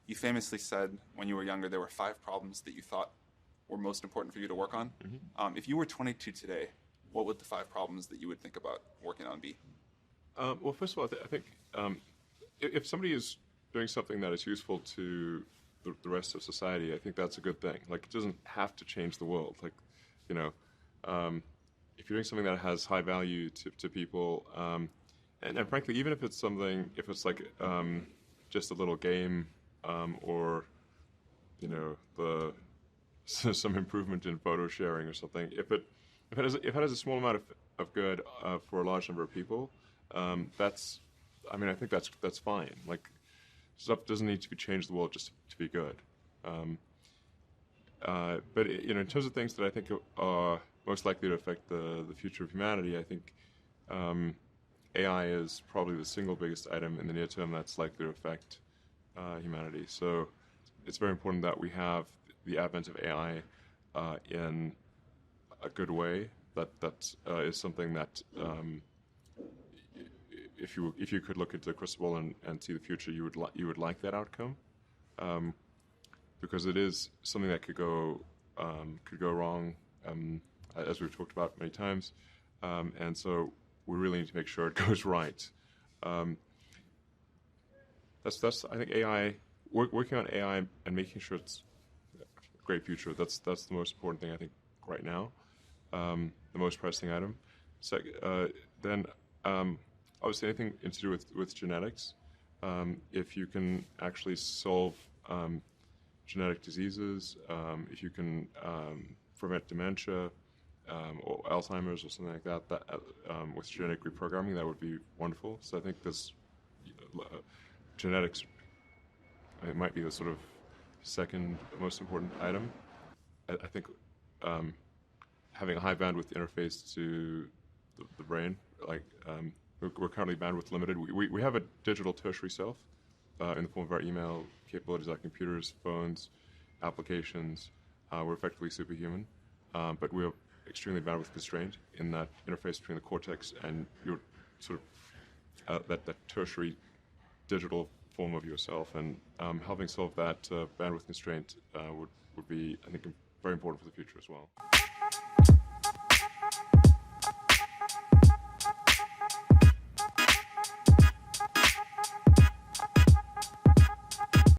You famously said when you were younger there were 5 problems that you thought were most important for you to work on. If you were 22 today, what would the 5 problems that you would think about working on be? Well, first of all, I think if somebody is doing something that is useful to the rest of society, I think that's a good thing. Like, it doesn't have to change the world. Like, you know, if you're doing something that has high value to people, and frankly, even if it's like just a little game, or, you know, some improvement in photo sharing or something, if it has a small amount of good for a large number of people, I think that's fine. Like, stuff doesn't need to change the world just to be good. But in terms of things that I think are most likely to affect the future of humanity, I think AI is probably the single biggest item in the near term that's likely to affect humanity. So it's very important that we have the advent of AI in a good way. That is something that if you could look into the crystal ball and see the future, you would like that outcome, because it is something that could go wrong, as we've talked about many times, and so we really need to make sure it goes right. That's I think AI, working on AI and making sure it's a great future. That's the most important thing I think right now, the most pressing item. So then obviously anything to do with genetics. If you can actually solve genetic diseases, if you can prevent dementia or Alzheimer's or something like that with genetic reprogramming, that would be wonderful. So I think this genetics, it might be the sort of second most important item. I think having a high bandwidth interface to the brain, like we're currently bandwidth limited. We have a digital tertiary self in the form of our email capabilities, like computers, phones, applications. We're effectively superhuman, but we're extremely bandwidth constrained in that interface between the cortex and your sort of that tertiary digital form of yourself. And helping solve that bandwidth constraint would be, I think, very important for the future as well.